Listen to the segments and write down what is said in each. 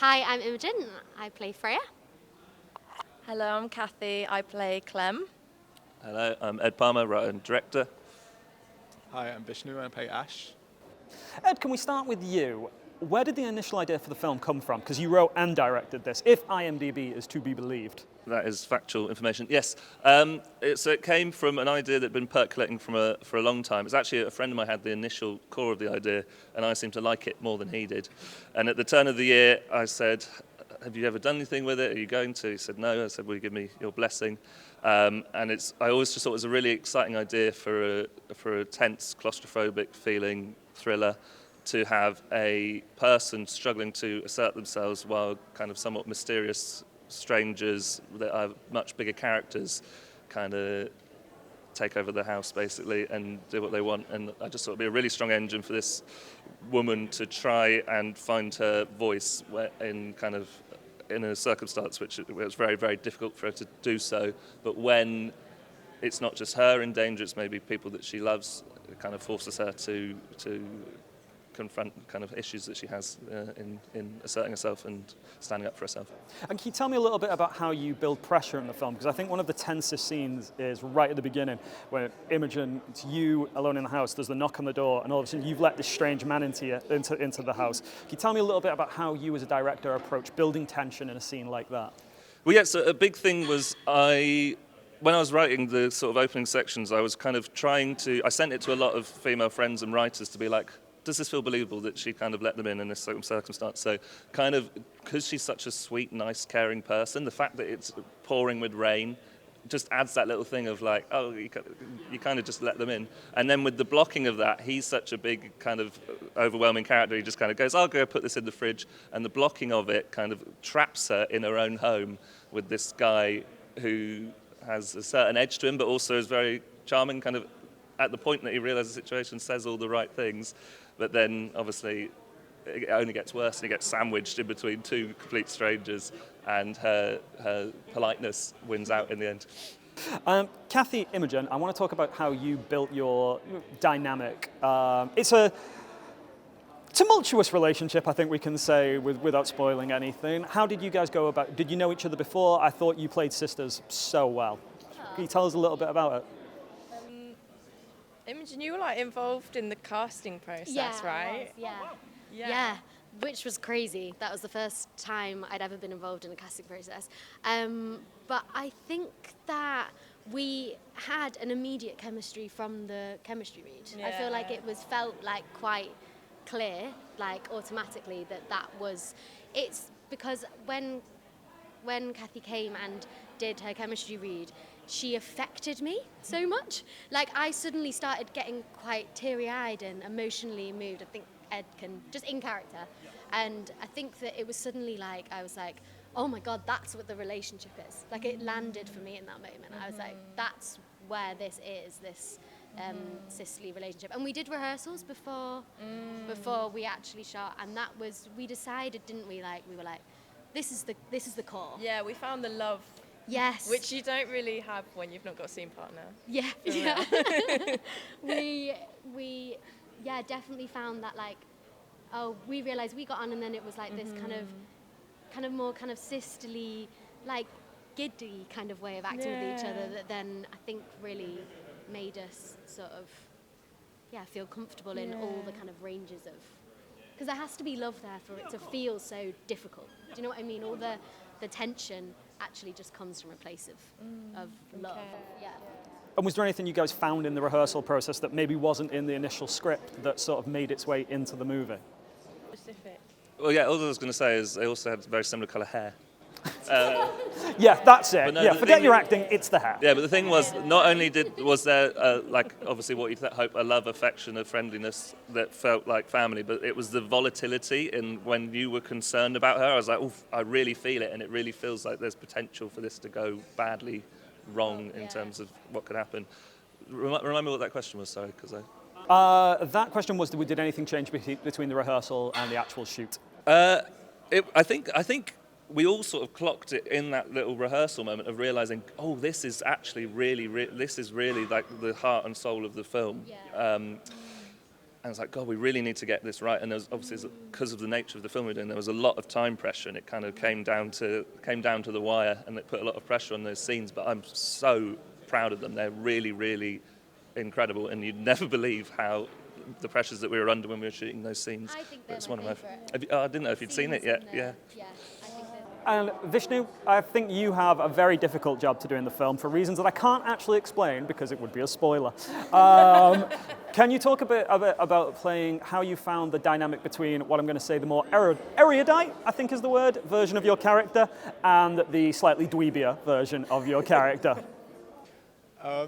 Hi, I'm Imogen. I play Freya. Hello, I'm Kathy. I play Clem. Hello, I'm Ed Palmer, writer and director. Hi, I'm Vishnu and I play Ash. Ed, can we start with you? Where did the initial idea for the film come from? Because you wrote and directed this, if IMDb is to be believed. That is factual information. Yes, so it came from an idea that had been percolating for a long time. It's actually a friend of mine had the initial core of the idea, and I seemed to like it more than he did. And at the turn of the year, I said, have you ever done anything with it? Are you going to? He said, no. I said, will you give me your blessing? And I always just thought it was a really exciting idea for a tense, claustrophobic feeling thriller to have a person struggling to assert themselves while kind of somewhat mysterious strangers that are much bigger characters kind of take over the house basically and do what they want. And I just thought it'd be a really strong engine for this woman to try and find her voice in a circumstance which it was very, very difficult for her to do so. But when it's not just her in danger, it's maybe people that she loves, it kind of forces her to confront kind of issues that she has in asserting herself and standing up for herself. And can you tell me a little bit about how you build pressure in the film? Because I think one of the tensest scenes is right at the beginning, where Imogen, it's you alone in the house, there's the knock on the door, and all of a sudden you've let this strange man into the house. Can you tell me a little bit about how you as a director approach building tension in a scene like that? Well, yeah, so a big thing was when I was writing the sort of opening sections, I was kind of I sent it to a lot of female friends and writers to be like, does this feel believable that she kind of let them in this circumstance? So kind of, because she's such a sweet, nice, caring person, the fact that it's pouring with rain just adds that little thing of like, oh, you kind of just let them in. And then with the blocking of that, he's such a big kind of overwhelming character, he just kind of goes, I'll go put this in the fridge. And the blocking of it kind of traps her in her own home with this guy who has a certain edge to him, but also is very charming, kind of at the point that he realizes the situation, says all the right things. But then, obviously, it only gets worse and he gets sandwiched in between two complete strangers, and her politeness wins out in the end. Kathy, Imogen, I want to talk about how you built your dynamic. It's a tumultuous relationship, I think we can say, without spoiling anything. How did you guys go about? Did you know each other before? I thought you played sisters so well. Can you tell us a little bit about it? Imogen, you were involved in the casting process, right? Yeah, which was crazy. That was the first time I'd ever been involved in a casting process. But I think that we had an immediate chemistry from the chemistry read. Yeah. I feel like it felt quite clear, automatically that was. It's because when Kathy came and did her chemistry read, she affected me so much. I suddenly started getting quite teary-eyed and emotionally moved. I think Ed can, just in character. And I think that it was suddenly I was like, oh my God, that's what the relationship is. It landed for me in that moment. I was like, that's where this is, this sisterly relationship. And we did rehearsals before we actually shot, and that was, we decided, didn't we? We were like, this is the core. Yeah, we found the love. Yes. Which you don't really have when you've not got a scene partner. Yeah. we definitely found that we realized we got on, and then it was this kind of more kind of sisterly, giddy kind of way of acting with each other that then I think really made us sort of feel comfortable in all the kind of ranges of, because there has to be love there for it to feel so difficult. Do you know what I mean? All the tension actually just comes from a place of love. Okay. Yeah. And was there anything you guys found in the rehearsal process that maybe wasn't in the initial script that sort of made its way into the movie? Specific. Well, yeah, all I was going to say is they also had very similar colour hair. Yeah, that's it. No, Yeah, forget thing- your acting, it's the hair. Yeah, but the thing was, not only was there, obviously what you'd hope, a love, affection, a friendliness that felt like family, but it was the volatility in when you were concerned about her. I was like, oof, I really feel it, and it really feels like there's potential for this to go badly wrong in terms of what could happen. Remind me what that question was, sorry, because That question was, did anything change between the rehearsal and the actual shoot? I think we all sort of clocked it in that little rehearsal moment of realizing, oh, this is actually really the heart and soul of the film. Yeah. And it's like, God, we really need to get this right. And there was, obviously, because of the nature of the film we're doing, there was a lot of time pressure, and it kind of came down to the wire, and it put a lot of pressure on those scenes. But I'm so proud of them. They're really, really incredible, and you'd never believe how the pressures that we were under when we were shooting those scenes. I think they're It's my one of favourite. I didn't know if you'd seen it yet. Yeah. Yeah, I think they're... And Vishnu, I think you have a very difficult job to do in the film for reasons that I can't actually explain because it would be a spoiler. Can you talk a bit about playing, how you found the dynamic between what I'm going to say the more erudite, I think is the word, version of your character, and the slightly dweebier version of your character? I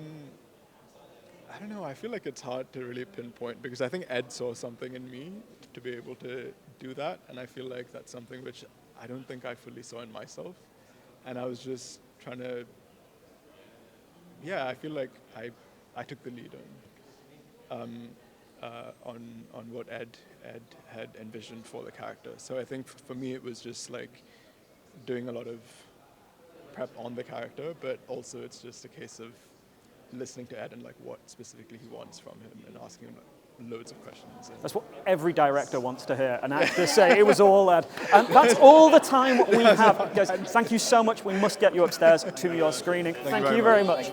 don't know, I feel like it's hard to really pinpoint because I think Ed saw something in me to be able to do that, and I feel like that's something which I don't think I fully saw in myself. And I was just trying to, I feel like I took the lead on what Ed had envisioned for the character. So I think for me it was just like doing a lot of prep on the character, but also it's just a case of listening to Ed and like what specifically he wants from him and asking him loads of questions. That's what every director wants to hear, an actor say it was all Ed. And that's all the time we have. Guys, thank you so much. We must get you upstairs to your screening. Thank you very much.